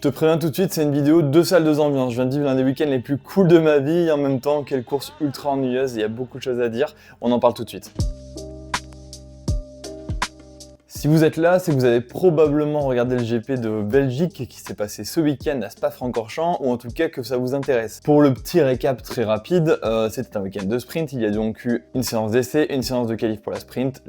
te préviens tout de suite, c'est une vidéo 2 salles, 2 ambiances. Je viens de vivre l'un des week-ends les plus cool de ma vie et en même temps, quelle course ultra ennuyeuse, il y a beaucoup de choses à dire. On en parle tout de suite. Si vous êtes là, c'est que vous avez probablement regardé le GP de Belgique qui s'est passé ce week-end à Spa-Francorchamps, ou en tout cas que ça vous intéresse. Pour le petit récap très rapide, c'était un week-end de sprint, il y a donc eu une séance d'essai, une séance de qualif pour la sprint,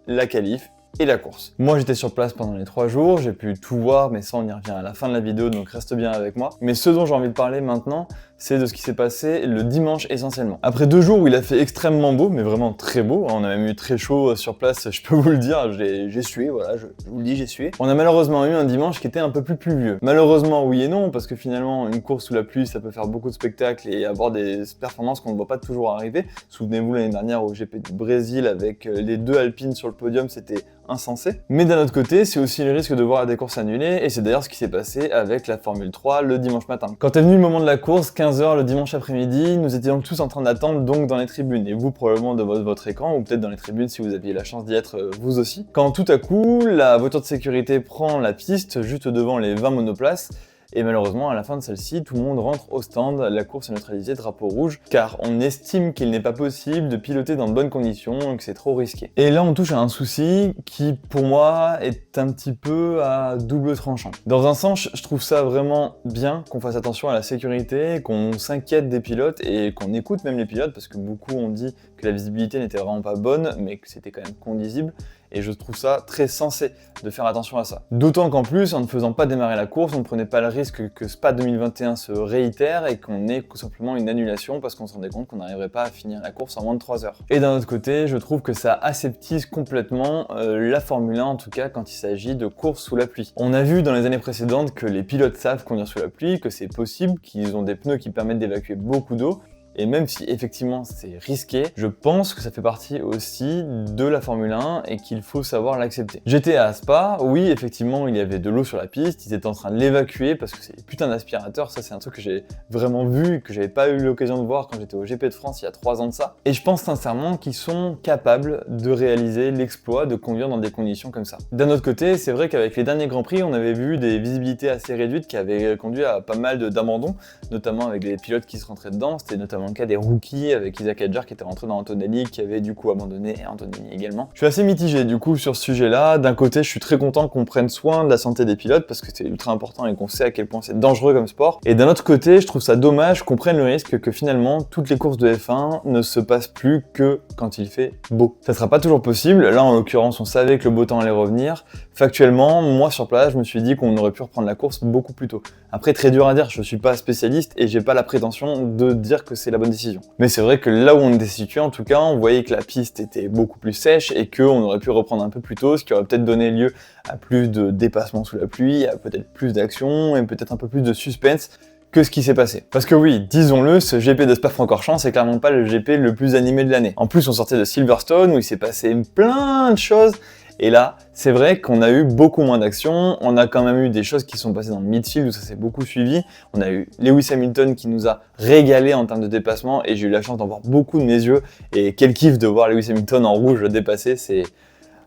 la qualif et la course. Moi j'étais sur place pendant les 3 jours, j'ai pu tout voir, mais ça on y revient à la fin de la vidéo, donc reste bien avec moi. Mais ce dont j'ai envie de parler maintenant, c'est de ce qui s'est passé le dimanche essentiellement. Après 2 jours où il a fait extrêmement beau, mais vraiment très beau, on a même eu très chaud sur place, je peux vous le dire, j'ai sué, voilà, je vous le dis, j'ai sué. On a malheureusement eu un dimanche qui était un peu plus pluvieux. Malheureusement oui et non, parce que finalement une course sous la pluie ça peut faire beaucoup de spectacles et avoir des performances qu'on ne voit pas toujours arriver. Souvenez-vous l'année dernière au GP du Brésil avec les 2 Alpines sur le podium, c'était insensé. Mais d'un autre côté, c'est aussi le risque de voir des courses annulées, et c'est d'ailleurs ce qui s'est passé avec la Formule 3 le dimanche matin. Quand est venu le moment de la course, 15h le dimanche après-midi, nous étions tous en train d'attendre donc dans les tribunes, et vous probablement de votre écran, ou peut-être dans les tribunes si vous aviez la chance d'y être vous aussi. Quand tout à coup, la voiture de sécurité prend la piste juste devant les 20 monoplaces, et malheureusement, à la fin de celle-ci, tout le monde rentre au stand, la course est neutralisée, drapeau rouge, car on estime qu'il n'est pas possible de piloter dans de bonnes conditions et que c'est trop risqué. Et là, on touche à un souci qui, pour moi, est un petit peu à double tranchant. Dans un sens, je trouve ça vraiment bien qu'on fasse attention à la sécurité, qu'on s'inquiète des pilotes et qu'on écoute même les pilotes, parce que beaucoup ont dit que la visibilité n'était vraiment pas bonne, mais que c'était quand même condisible. Et je trouve ça très sensé de faire attention à ça. D'autant qu'en plus, en ne faisant pas démarrer la course, on ne prenait pas le risque que Spa 2021 se réitère et qu'on ait tout simplement une annulation parce qu'on se rendait compte qu'on n'arriverait pas à finir la course en moins de 3 heures. Et d'un autre côté, je trouve que ça aseptise complètement la Formule 1, en tout cas quand il s'agit de courses sous la pluie. On a vu dans les années précédentes que les pilotes savent conduire sous la pluie, que c'est possible, qu'ils ont des pneus qui permettent d'évacuer beaucoup d'eau. Et même si effectivement c'est risqué, je pense que ça fait partie aussi de la Formule 1 et qu'il faut savoir l'accepter. J'étais à Spa, oui effectivement il y avait de l'eau sur la piste, ils étaient en train de l'évacuer parce que c'est des putains d'aspirateurs, ça c'est un truc que j'ai vraiment vu et que j'avais pas eu l'occasion de voir quand j'étais au GP de France il y a 3 ans de ça. Et je pense sincèrement qu'ils sont capables de réaliser l'exploit de conduire dans des conditions comme ça. D'un autre côté, c'est vrai qu'avec les derniers Grands Prix, on avait vu des visibilités assez réduites qui avaient conduit à pas mal d'abandons, notamment avec les pilotes qui se rentraient dedans, c'était notamment le cas des rookies avec Isaac Hadjar qui était rentré dans Antonelli, qui avait du coup abandonné, et Antonelli également. Je suis assez mitigé du coup sur ce sujet-là. D'un côté, je suis très content qu'on prenne soin de la santé des pilotes parce que c'est ultra important et qu'on sait à quel point c'est dangereux comme sport. Et d'un autre côté, je trouve ça dommage qu'on prenne le risque que finalement toutes les courses de F1 ne se passent plus que quand il fait beau. Ça sera pas toujours possible. Là, en l'occurrence, on savait que le beau temps allait revenir. Factuellement, moi sur place, je me suis dit qu'on aurait pu reprendre la course beaucoup plus tôt. Après, très dur à dire, je suis pas spécialiste et j'ai pas la prétention de dire que c'est la bonne décision. Mais c'est vrai que là où on était situé, en tout cas, on voyait que la piste était beaucoup plus sèche et qu'on aurait pu reprendre un peu plus tôt, ce qui aurait peut-être donné lieu à plus de dépassements sous la pluie, à peut-être plus d'action et peut-être un peu plus de suspense que ce qui s'est passé. Parce que oui, disons-le, ce GP de Spa-Francorchamps, c'est clairement pas le GP le plus animé de l'année. En plus, on sortait de Silverstone où il s'est passé plein de choses. Et là, c'est vrai qu'on a eu beaucoup moins d'action, on a quand même eu des choses qui sont passées dans le midfield où ça s'est beaucoup suivi, on a eu Lewis Hamilton qui nous a régalé en termes de dépassement et j'ai eu la chance d'en voir beaucoup de mes yeux et quel kiff de voir Lewis Hamilton en rouge dépasser, c'est...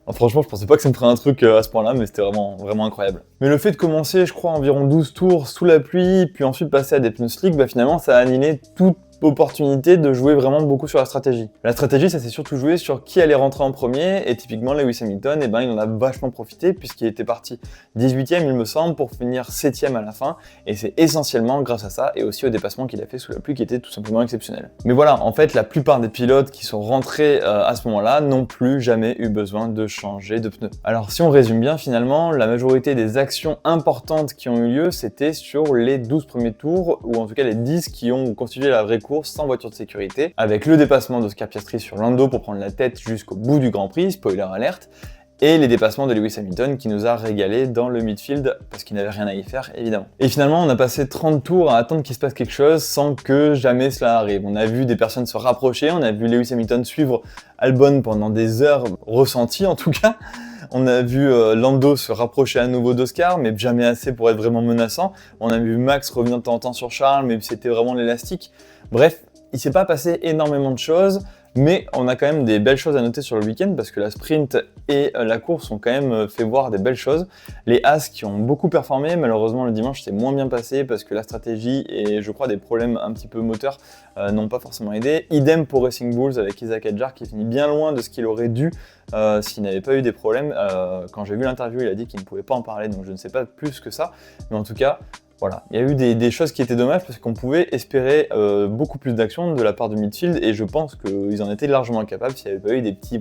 Franchement, je pensais pas que ça me ferait un truc à ce point-là, mais c'était vraiment incroyable. Mais le fait de commencer, je crois, environ 12 tours sous la pluie, puis ensuite passer à des pneus slick, bah finalement ça a annihilé toute opportunité de jouer vraiment beaucoup sur la stratégie. La stratégie, ça s'est surtout joué sur qui allait rentrer en premier, et typiquement Lewis Hamilton, il en a vachement profité puisqu'il était parti 18ème, il me semble, pour finir 7ème à la fin, et c'est essentiellement grâce à ça, et aussi au dépassement qu'il a fait sous la pluie qui était tout simplement exceptionnel. Mais voilà, en fait, la plupart des pilotes qui sont rentrés à ce moment-là n'ont plus jamais eu besoin de changer de pneus. Alors si on résume bien, finalement, la majorité des actions importantes qui ont eu lieu, c'était sur les 12 premiers tours, ou en tout cas les 10 qui ont constitué la vraie course sans voiture de sécurité, avec le dépassement d'Oscar Piastri sur Lando pour prendre la tête jusqu'au bout du Grand Prix, spoiler alerte, et les dépassements de Lewis Hamilton qui nous a régalé dans le midfield parce qu'il n'avait rien à y faire évidemment. Et finalement on a passé 30 tours à attendre qu'il se passe quelque chose sans que jamais cela arrive. On a vu des personnes se rapprocher, on a vu Lewis Hamilton suivre Albon pendant des heures ressenties en tout cas. On a vu Lando se rapprocher à nouveau d'Oscar, mais jamais assez pour être vraiment menaçant. On a vu Max revenir de temps en temps sur Charles, mais c'était vraiment l'élastique. Bref, il s'est pas passé énormément de choses, mais on a quand même des belles choses à noter sur le week-end parce que la sprint et la course ont quand même fait voir des belles choses. Les As qui ont beaucoup performé, malheureusement le dimanche c'est moins bien passé parce que la stratégie et je crois des problèmes un petit peu moteurs n'ont pas forcément aidé. Idem pour Racing Bulls avec Isaac Adjar qui finit bien loin de ce qu'il aurait dû s'il n'avait pas eu des problèmes. Quand j'ai vu l'interview, il a dit qu'il ne pouvait pas en parler, donc je ne sais pas plus que ça. Mais en tout cas, voilà, il y a eu des choses qui étaient dommages parce qu'on pouvait espérer beaucoup plus d'action de la part de midfield et je pense qu'ils en étaient largement capables s'il n'y avait pas eu des petits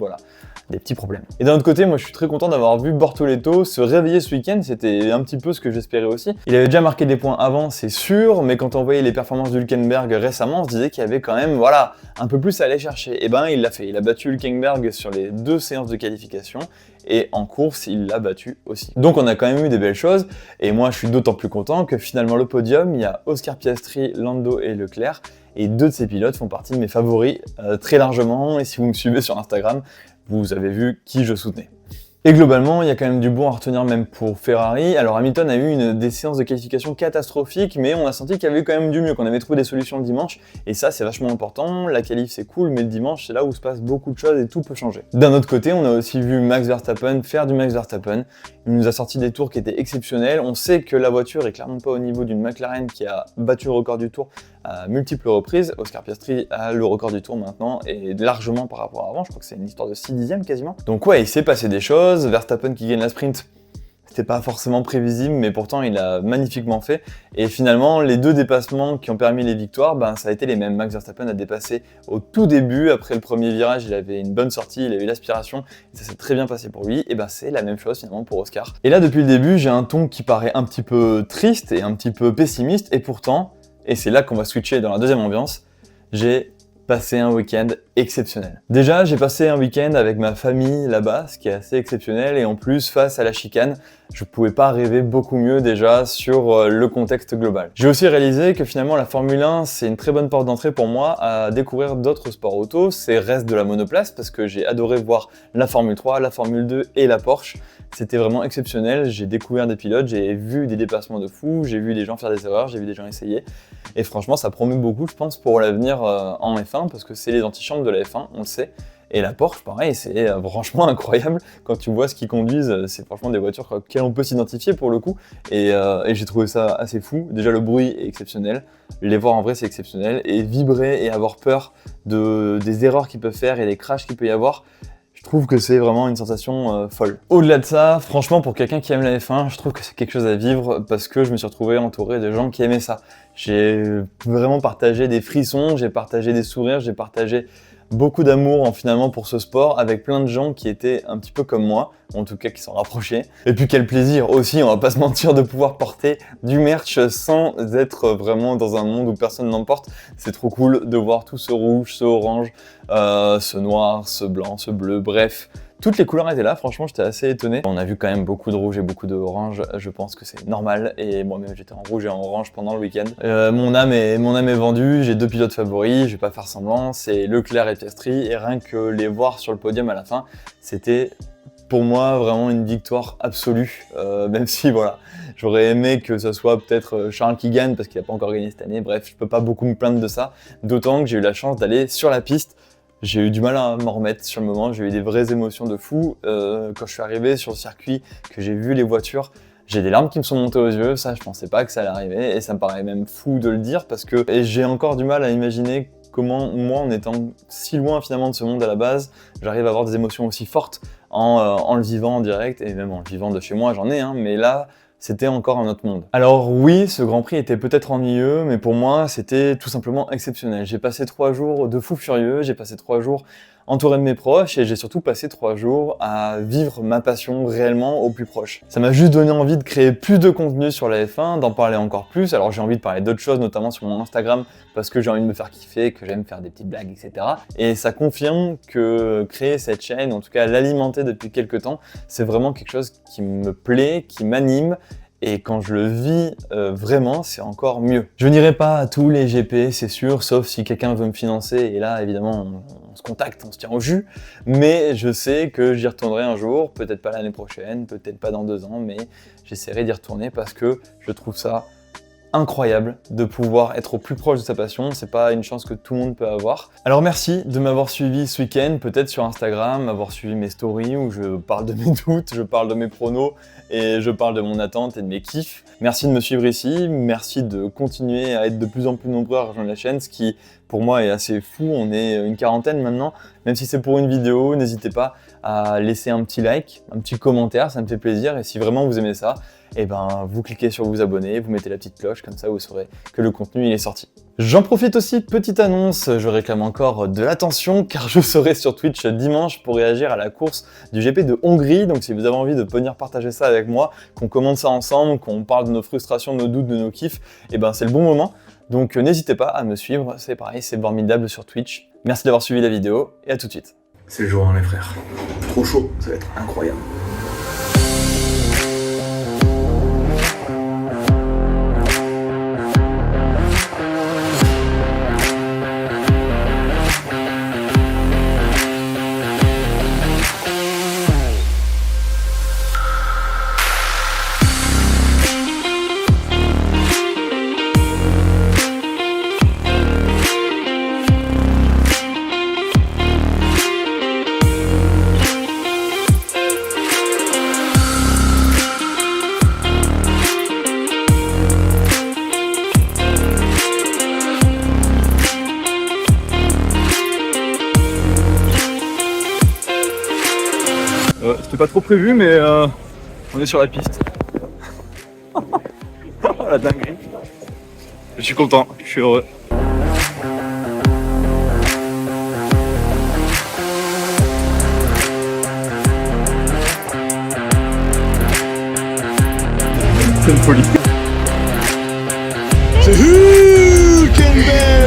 problèmes. Et d'un autre côté, moi je suis très content d'avoir vu Bortoleto se réveiller ce week-end, c'était un petit peu ce que j'espérais aussi. Il avait déjà marqué des points avant, c'est sûr, mais quand on voyait les performances d'Hülkenberg récemment, on se disait qu'il y avait quand même, voilà, un peu plus à aller chercher. Et ben il l'a fait, il a battu Hülkenberg sur les 2 séances de qualification, et en course, il l'a battu aussi. Donc on a quand même eu des belles choses, et moi je suis d'autant plus content que finalement le podium, il y a Oscar Piastri, Lando et Leclerc, et 2 de ces pilotes font partie de mes favoris très largement, et si vous me suivez sur Instagram, vous avez vu qui je soutenais. Et globalement, il y a quand même du bon à retenir même pour Ferrari. Alors Hamilton a eu des séances de qualification catastrophiques, mais on a senti qu'il y avait quand même du mieux, qu'on avait trouvé des solutions le dimanche, et ça c'est vachement important. La qualif c'est cool, mais le dimanche c'est là où se passe beaucoup de choses et tout peut changer. D'un autre côté, on a aussi vu Max Verstappen faire du Max Verstappen. Il nous a sorti des tours qui étaient exceptionnels. On sait que la voiture est clairement pas au niveau d'une McLaren qui a battu le record du tour à multiples reprises. Oscar Piastri a le record du tour maintenant et largement par rapport à avant. Je crois que c'est une histoire de 6 dixièmes quasiment. Donc ouais, il s'est passé des choses. Verstappen qui gagne la sprint, c'était pas forcément prévisible, mais pourtant il a magnifiquement fait. Et finalement, les 2 dépassements qui ont permis les victoires, ça a été les mêmes. Max Verstappen a dépassé au tout début, après le premier virage, il avait une bonne sortie, il a eu l'aspiration, et ça s'est très bien passé pour lui. Et c'est la même chose finalement pour Oscar. Et là, depuis le début, j'ai un ton qui paraît un petit peu triste et un petit peu pessimiste, et pourtant, et c'est là qu'on va switcher dans la deuxième ambiance, j'ai passé un week-end exceptionnel. Déjà, j'ai passé un week-end avec ma famille là-bas, ce qui est assez exceptionnel, et en plus, face à la chicane, je pouvais pas rêver beaucoup mieux déjà sur le contexte global. J'ai aussi réalisé que finalement la Formule 1, c'est une très bonne porte d'entrée pour moi à découvrir d'autres sports auto, c'est reste de la monoplace, parce que j'ai adoré voir la Formule 3, la Formule 2 et la Porsche. C'était vraiment exceptionnel, j'ai découvert des pilotes, j'ai vu des dépassements de fou, j'ai vu des gens faire des erreurs, j'ai vu des gens essayer, et franchement ça promet beaucoup je pense pour l'avenir en F1, parce que c'est les antichambres de la F1, on le sait, et la Porsche pareil, c'est franchement incroyable, quand tu vois ce qu'ils conduisent, c'est franchement des voitures auxquelles on peut s'identifier pour le coup, et j'ai trouvé ça assez fou. Déjà le bruit est exceptionnel, les voir en vrai c'est exceptionnel, et vibrer et avoir peur des erreurs qu'ils peuvent faire et des crashs qu'il peut y avoir, je trouve que c'est vraiment une sensation folle. Au-delà de ça, franchement, pour quelqu'un qui aime la F1, je trouve que c'est quelque chose à vivre parce que je me suis retrouvé entouré de gens qui aimaient ça. J'ai vraiment partagé des frissons, j'ai partagé des sourires, j'ai partagé beaucoup d'amour finalement pour ce sport avec plein de gens qui étaient un petit peu comme moi, en tout cas qui s'en rapprochaient. Et puis quel plaisir aussi, on va pas se mentir, de pouvoir porter du merch sans être vraiment dans un monde où personne n'en porte. C'est trop cool de voir tout ce rouge, ce orange, ce noir, ce blanc, ce bleu, bref. Toutes les couleurs étaient là, franchement j'étais assez étonné. On a vu quand même beaucoup de rouge et beaucoup d'orange, je pense que c'est normal, et moi-même j'étais en rouge et en orange pendant le week-end. Mon âme est vendue, j'ai 2 pilotes favoris, je vais pas faire semblant, c'est Leclerc et Piastri, et rien que les voir sur le podium à la fin, c'était pour moi vraiment une victoire absolue, même si voilà, j'aurais aimé que ce soit peut-être Charles qui gagne parce qu'il n'a pas encore gagné cette année, bref, je peux pas beaucoup me plaindre de ça, d'autant que j'ai eu la chance d'aller sur la piste. J'ai eu du mal à m'en remettre sur le moment, j'ai eu des vraies émotions de fou. Quand je suis arrivé sur le circuit, que j'ai vu les voitures, j'ai des larmes qui me sont montées aux yeux, ça je pensais pas que ça allait arriver, et ça me paraît même fou de le dire parce que j'ai encore du mal à imaginer comment moi, en étant si loin finalement de ce monde à la base, j'arrive à avoir des émotions aussi fortes en le vivant en direct, et même en le vivant de chez moi, j'en ai, mais là, c'était encore un autre monde. Alors oui, ce Grand Prix était peut-être ennuyeux, mais pour moi, c'était tout simplement exceptionnel. J'ai passé 3 jours de fou furieux, j'ai passé 3 jours entouré de mes proches, et j'ai surtout passé 3 jours à vivre ma passion réellement au plus proche. Ça m'a juste donné envie de créer plus de contenu sur la F1, d'en parler encore plus. Alors j'ai envie de parler d'autres choses, notamment sur mon Instagram, parce que j'ai envie de me faire kiffer, que j'aime faire des petites blagues, etc. Et ça confirme que créer cette chaîne, en tout cas l'alimenter depuis quelques temps, c'est vraiment quelque chose qui me plaît, qui m'anime, et quand je le vis vraiment, c'est encore mieux. Je n'irai pas à tous les GP, c'est sûr, sauf si quelqu'un veut me financer, et là, évidemment, on se contacte, on se tient au jus, mais je sais que j'y retournerai un jour, peut-être pas l'année prochaine, peut-être pas dans 2 ans, mais j'essaierai d'y retourner parce que je trouve ça incroyable de pouvoir être au plus proche de sa passion, c'est pas une chance que tout le monde peut avoir. Alors merci de m'avoir suivi ce week-end, peut-être sur Instagram, avoir suivi mes stories où je parle de mes doutes, je parle de mes pronos et je parle de mon attente et de mes kiffs. Merci de me suivre ici, merci de continuer à être de plus en plus nombreux à rejoindre la chaîne, ce qui pour moi est assez fou, on est une quarantaine maintenant, même si c'est pour une vidéo, n'hésitez pas à laisser un petit like, un petit commentaire, ça me fait plaisir et si vraiment vous aimez ça, et ben vous cliquez sur vous abonner, vous mettez la petite cloche, comme ça vous saurez que le contenu il est sorti. J'en profite aussi, petite annonce, je réclame encore de l'attention car je serai sur Twitch dimanche pour réagir à la course du GP de Hongrie, donc si vous avez envie de venir partager ça avec moi, qu'on commente ça ensemble, qu'on parle de nos frustrations, de nos doutes, de nos kiffs, et ben c'est le bon moment. Donc n'hésitez pas à me suivre, c'est pareil, c'est formidable sur Twitch. Merci d'avoir suivi la vidéo et à tout de suite. C'est le jour, hein, les frères. Trop chaud, ça va être incroyable. C'était pas trop prévu, mais on est sur la piste. Oh la dinguerie. Je suis content, je suis heureux. C'est une folie. C'est Hulkenberg.